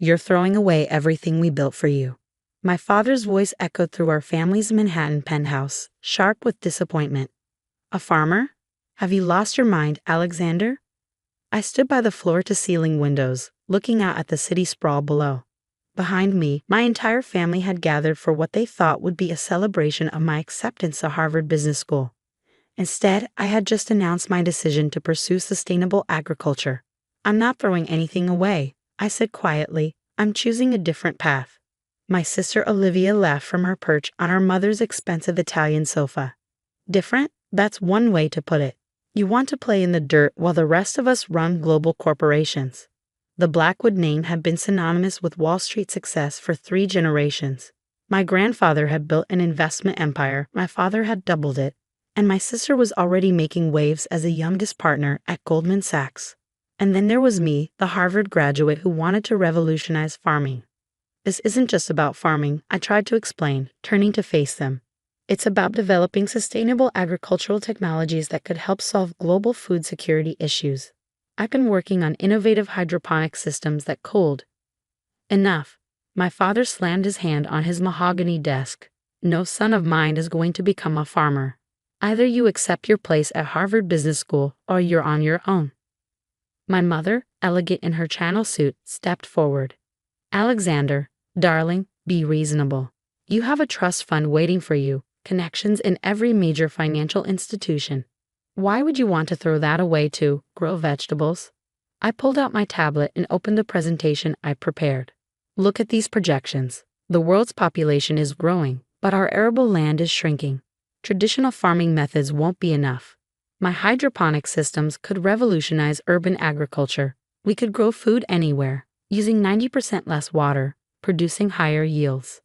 You're throwing away everything we built for you." My father's voice echoed through our family's Manhattan penthouse, sharp with disappointment. "A farmer? Have you lost your mind, Alexander?" I stood by the floor-to-ceiling windows, looking out at the city sprawl below. Behind me, my entire family had gathered for what they thought would be a celebration of my acceptance to Harvard Business School. Instead, I had just announced my decision to pursue sustainable agriculture. "I'm not throwing anything away," I said quietly. "I'm choosing a different path." My sister Olivia laughed from her perch on our mother's expensive Italian sofa. "Different? That's one way to put it. You want to play in the dirt while the rest of us run global corporations." The Blackwood name had been synonymous with Wall Street success for 3 generations. My grandfather had built an investment empire, my father had doubled it, and my sister was already making waves as a youngest partner at Goldman Sachs. And then there was me, the Harvard graduate who wanted to revolutionize farming. "This isn't just about farming," I tried to explain, turning to face them. "It's about developing sustainable agricultural technologies that could help solve global food security issues. I've been working on innovative hydroponic systems that cold." "Enough." My father slammed his hand on his mahogany desk. "No son of mine is going to become a farmer. Either you accept your place at Harvard Business School or you're on your own." My mother, elegant in her Channel suit, stepped forward. "Alexander, darling, be reasonable. You have a trust fund waiting for you, connections in every major financial institution. Why would you want to throw that away to grow vegetables?" I pulled out my tablet and opened the presentation I prepared. "Look at these projections. The world's population is growing, but our arable land is shrinking. Traditional farming methods won't be enough. My hydroponic systems could revolutionize urban agriculture. We could grow food anywhere, using 90% less water, producing higher yields."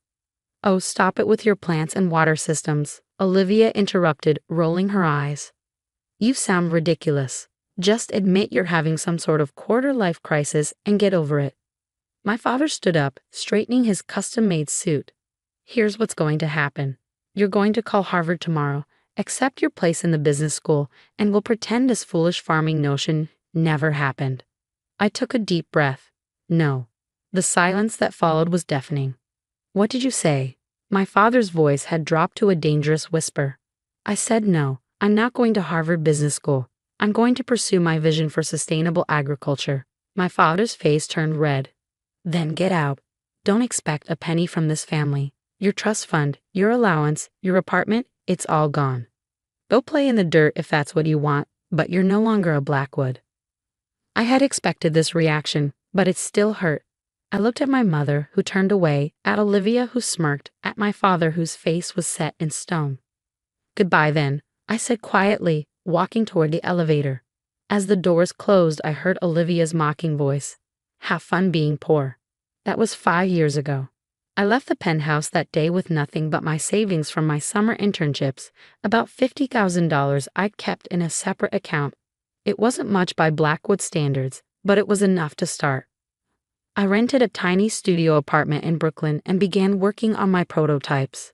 "Oh, stop it with your plants and water systems," Olivia interrupted, rolling her eyes. "You sound ridiculous. Just admit you're having some sort of quarter-life crisis and get over it." My father stood up, straightening his custom-made suit. "Here's what's going to happen. You're going to call Harvard tomorrow, accept your place in the business school, and we'll pretend this foolish farming notion never happened." I took a deep breath. No. The silence that followed was deafening. "What did you say?" My father's voice had dropped to a dangerous whisper. "I said no. I'm not going to Harvard Business School. I'm going to pursue my vision for sustainable agriculture." My father's face turned red. "Then get out. Don't expect a penny from this family. Your trust fund, your allowance, your apartment, it's all gone. Go play in the dirt if that's what you want, but you're no longer a Blackwood." I had expected this reaction, but it still hurt. I looked at my mother, who turned away, at Olivia, who smirked, at my father, whose face was set in stone. "Goodbye, then," I said quietly, walking toward the elevator. As the doors closed, I heard Olivia's mocking voice. "Have fun being poor." That was 5 years ago. I left the penthouse that day with nothing but my savings from my summer internships, about $50,000 I'd kept in a separate account. It wasn't much by Blackwood standards, but it was enough to start. I rented a tiny studio apartment in Brooklyn and began working on my prototypes.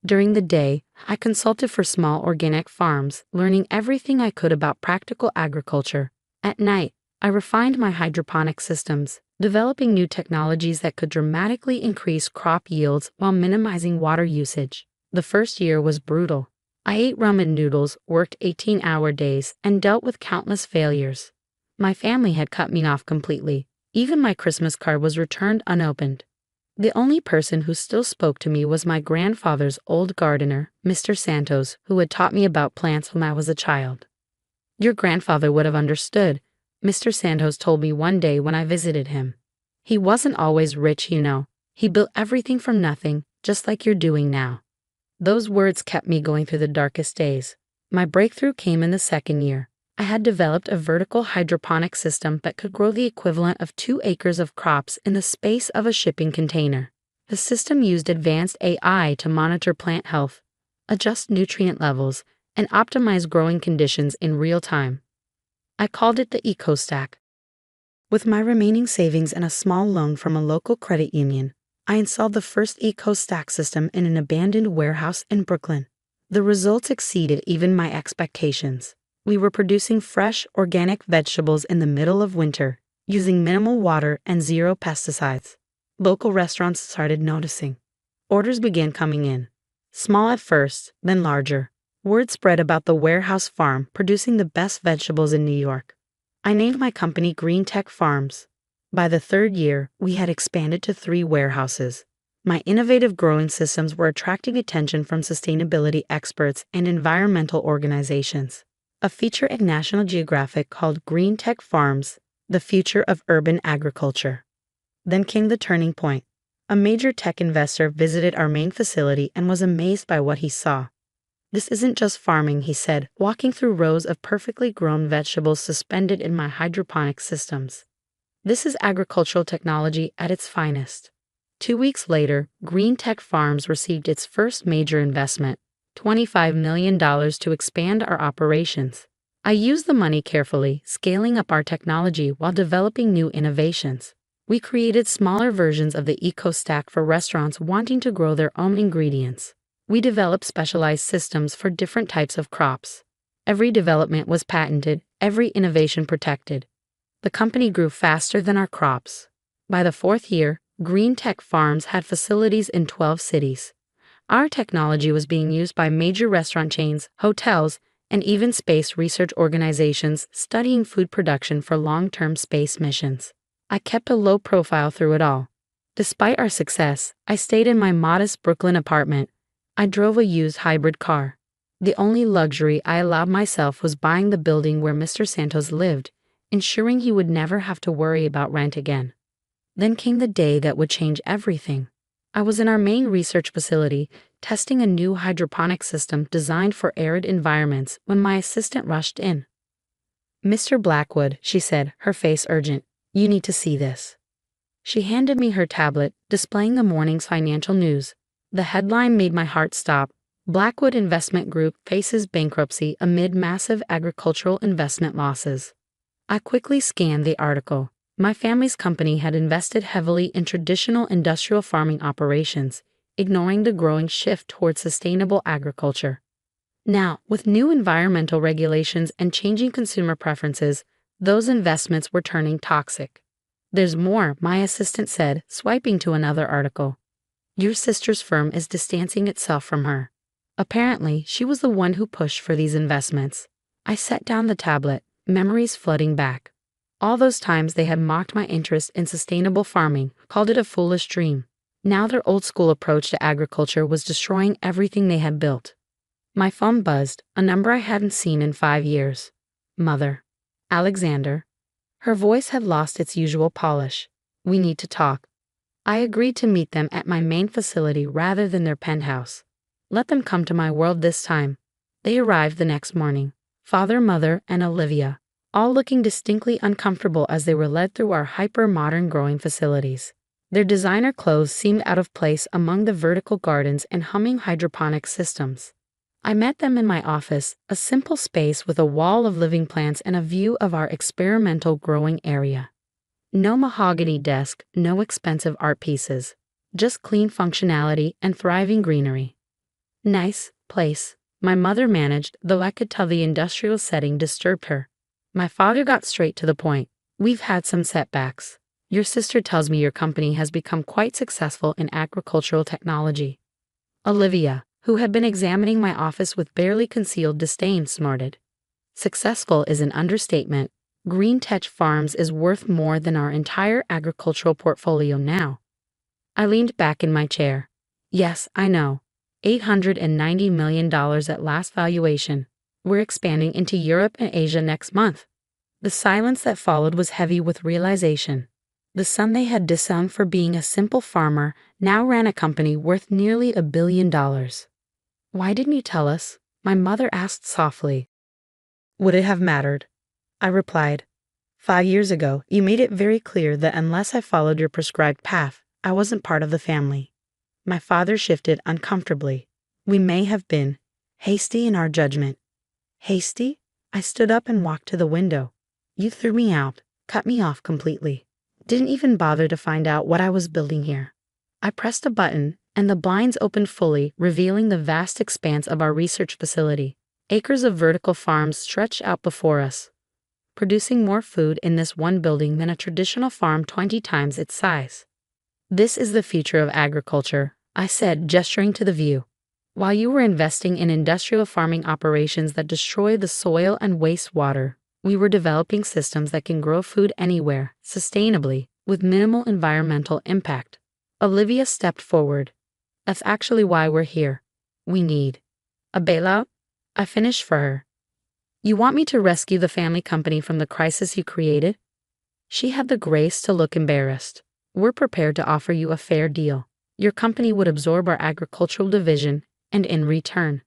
During the day, I consulted for small organic farms, learning everything I could about practical agriculture. At night, I refined my hydroponic systems, developing new technologies that could dramatically increase crop yields while minimizing water usage. The first year was brutal. I ate ramen noodles, worked 18-hour days, and dealt with countless failures. My family had cut me off completely. Even my Christmas card was returned unopened. The only person who still spoke to me was my grandfather's old gardener, Mr. Santos, who had taught me about plants when I was a child. "Your grandfather would have understood," Mr. Santos told me one day when I visited him. "He wasn't always rich, you know. He built everything from nothing, just like you're doing now." Those words kept me going through the darkest days. My breakthrough came in the second year. I had developed a vertical hydroponic system that could grow the equivalent of 2 acres of crops in the space of a shipping container. The system used advanced AI to monitor plant health, adjust nutrient levels, and optimize growing conditions in real time. I called it the EcoStack. With my remaining savings and a small loan from a local credit union, I installed the first EcoStack system in an abandoned warehouse in Brooklyn. The results exceeded even my expectations. We were producing fresh, organic vegetables in the middle of winter, using minimal water and zero pesticides. Local restaurants started noticing. Orders began coming in. Small at first, then larger. Word spread about the warehouse farm producing the best vegetables in New York. I named my company Green Tech Farms. By the third year, we had expanded to 3 warehouses. My innovative growing systems were attracting attention from sustainability experts and environmental organizations. A feature at National Geographic called Green Tech Farms, the Future of Urban Agriculture. Then came the turning point. A major tech investor visited our main facility and was amazed by what he saw. "This isn't just farming," he said, walking through rows of perfectly grown vegetables suspended in my hydroponic systems. "This is agricultural technology at its finest." 2 weeks later, Green Tech Farms received its first major investment, $25 million to expand our operations. I used the money carefully, scaling up our technology while developing new innovations. We created smaller versions of the eco-stack for restaurants wanting to grow their own ingredients. We developed specialized systems for different types of crops. Every development was patented, every innovation protected. The company grew faster than our crops. By the 4th year, Green Tech Farms had facilities in 12 cities. Our technology was being used by major restaurant chains, hotels, and even space research organizations studying food production for long-term space missions. I kept a low profile through it all. Despite our success, I stayed in my modest Brooklyn apartment. I drove a used hybrid car. The only luxury I allowed myself was buying the building where Mr. Santos lived, ensuring he would never have to worry about rent again. Then came the day that would change everything. I was in our main research facility, testing a new hydroponic system designed for arid environments when my assistant rushed in. "Mr. Blackwood," she said, her face urgent, "you need to see this." She handed me her tablet, displaying the morning's financial news. The headline made my heart stop. "Blackwood Investment Group faces bankruptcy amid massive agricultural investment losses." I quickly scanned the article. My family's company had invested heavily in traditional industrial farming operations, ignoring the growing shift towards sustainable agriculture. Now, with new environmental regulations and changing consumer preferences, those investments were turning toxic. "There's more," my assistant said, swiping to another article. "Your sister's firm is distancing itself from her." Apparently, she was the one who pushed for these investments. I set down the tablet, memories flooding back. All those times they had mocked my interest in sustainable farming, called it a foolish dream. Now their old-school approach to agriculture was destroying everything they had built. My phone buzzed, a number I hadn't seen in 5 years. "Mother." "Alexander." Her voice had lost its usual polish. "We need to talk." I agreed to meet them at my main facility rather than their penthouse. Let them come to my world this time. They arrived the next morning. Father, mother, and Olivia, all looking distinctly uncomfortable as they were led through our hyper-modern growing facilities. Their designer clothes seemed out of place among the vertical gardens and humming hydroponic systems. I met them in my office, a simple space with a wall of living plants and a view of our experimental growing area. No mahogany desk, no expensive art pieces, just clean functionality and thriving greenery. "Nice place," my mother managed, though I could tell the industrial setting disturbed her. My father got straight to the point. "We've had some setbacks. Your sister tells me your company has become quite successful in agricultural technology." Olivia, who had been examining my office with barely concealed disdain, snorted. "Successful is an understatement. Green Tech Farms is worth more than our entire agricultural portfolio now." I leaned back in my chair. "Yes, I know. $890 million at last valuation. We're expanding into Europe and Asia next month." The silence that followed was heavy with realization. The son they had disowned for being a simple farmer now ran a company worth nearly $1 billion. "Why didn't you tell us?" my mother asked softly. "Would it have mattered?" I replied. 5 years ago, you made it very clear that unless I followed your prescribed path, I wasn't part of the family." My father shifted uncomfortably. "We may have been hasty in our judgment." "Hasty?" I stood up and walked to the window. "You threw me out, cut me off completely. Didn't even bother to find out what I was building here." I pressed a button, and the blinds opened fully, revealing the vast expanse of our research facility. Acres of vertical farms stretched out before us. producing more food in this one building than a traditional farm 20 times its size. This is the future of agriculture, I said, gesturing to the view. While you were investing in industrial farming operations that destroy the soil and waste water, we were developing systems that can grow food anywhere, sustainably, with minimal environmental impact. Olivia stepped forward. That's actually why we're here. We need a bailout? I finished for her. You want me to rescue the family company from the crisis you created? She had the grace to look embarrassed. We're prepared to offer you a fair deal. Your company would absorb our agricultural division, and in return.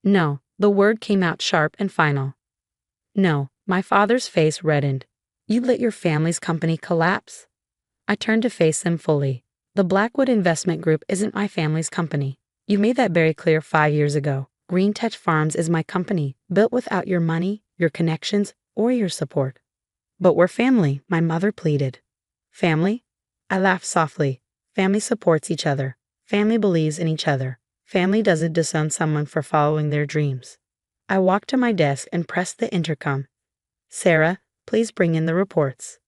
No, the word came out sharp and final. No, my father's face reddened. You let your family's company collapse? I turned to face them fully. The Blackwood Investment Group isn't my family's company. You made that very clear 5 years ago. Green Tech Farms is my company, built without your money, your connections, or your support. But we're family, my mother pleaded. Family? I laughed softly. Family supports each other. Family believes in each other. Family doesn't disown someone for following their dreams. I walked to my desk and pressed the intercom. Sarah, please bring in the reports.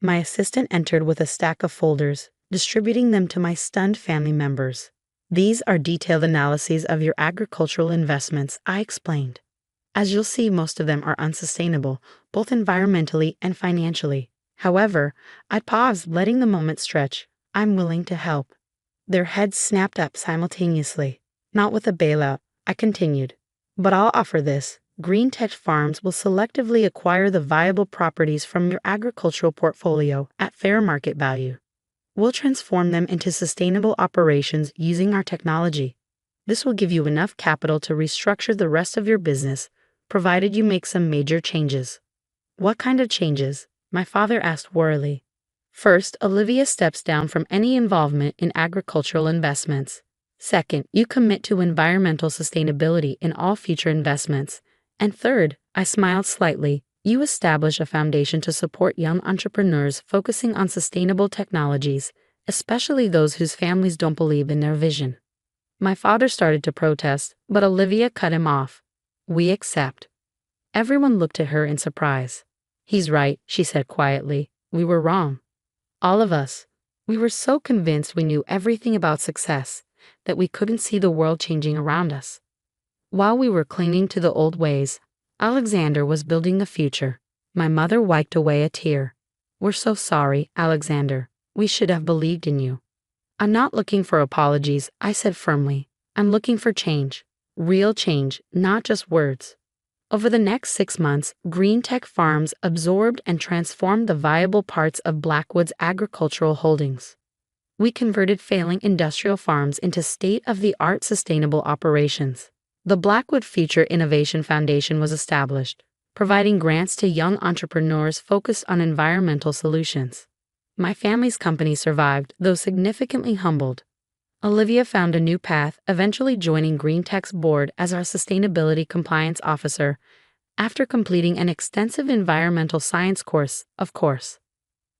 My assistant entered with a stack of folders, distributing them to my stunned family members. These are detailed analyses of your agricultural investments, I explained. As you'll see, most of them are unsustainable, both environmentally and financially. However, I paused, letting the moment stretch. I'm willing to help. Their heads snapped up simultaneously. Not with a bailout, I continued. But I'll offer this. Green Tech Farms will selectively acquire the viable properties from your agricultural portfolio at fair market value. We'll transform them into sustainable operations using our technology. This will give you enough capital to restructure the rest of your business, provided you make some major changes. What kind of changes? My father asked worriedly. First, Olivia steps down from any involvement in agricultural investments. Second, you commit to environmental sustainability in all future investments. And third, I smiled slightly, you establish a foundation to support young entrepreneurs focusing on sustainable technologies, especially those whose families don't believe in their vision. My father started to protest, but Olivia cut him off. We accept. Everyone looked at her in surprise. He's right, she said quietly. We were wrong. All of us. We were so convinced we knew everything about success that we couldn't see the world changing around us. While we were clinging to the old ways, Alexander was building the future. My mother wiped away a tear. We're so sorry, Alexander. We should have believed in you. I'm not looking for apologies, I said firmly. I'm looking for change. Real change, not just words. Over the next 6 months, Green Tech Farms absorbed and transformed the viable parts of Blackwood's agricultural holdings. We converted failing industrial farms into state-of-the-art sustainable operations. The Blackwood Future Innovation Foundation was established, providing grants to young entrepreneurs focused on environmental solutions. My family's company survived, though significantly humbled. Olivia found a new path, eventually joining Green Tech's board as our sustainability compliance officer, after completing an extensive environmental science course, of course.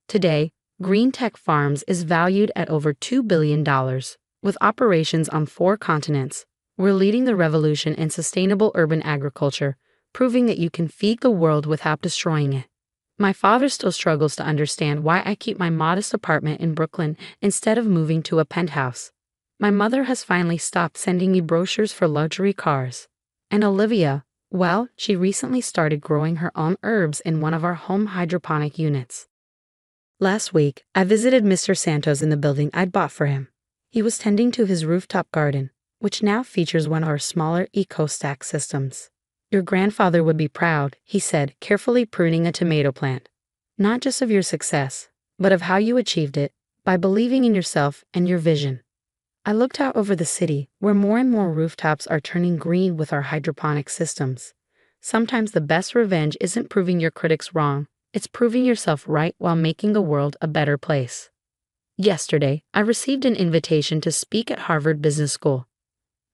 Today, Green Tech Farms is valued at over $2 billion, with operations on 4 continents. We're leading the revolution in sustainable urban agriculture, proving that you can feed the world without destroying it. My father still struggles to understand why I keep my modest apartment in Brooklyn instead of moving to a penthouse. My mother has finally stopped sending me brochures for luxury cars. And Olivia, well, she recently started growing her own herbs in one of our home hydroponic units. Last week, I visited Mr. Santos in the building I'd bought for him. He was tending to his rooftop garden, which now features one of our smaller eco-stack systems. Your grandfather would be proud, he said, carefully pruning a tomato plant. Not just of your success, but of how you achieved it, by believing in yourself and your vision. I looked out over the city, where more and more rooftops are turning green with our hydroponic systems. Sometimes the best revenge isn't proving your critics wrong, it's proving yourself right while making the world a better place. Yesterday, I received an invitation to speak at Harvard Business School.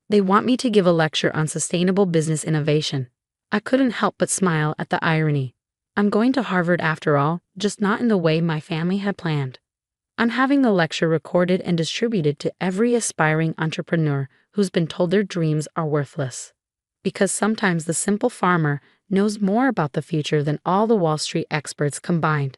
They want me to give a lecture on sustainable business innovation. I couldn't help but smile at the irony. I'm going to Harvard after all, just not in the way my family had planned. I'm having the lecture recorded and distributed to every aspiring entrepreneur who's been told their dreams are worthless. Because sometimes the simple farmer knows more about the future than all the Wall Street experts combined.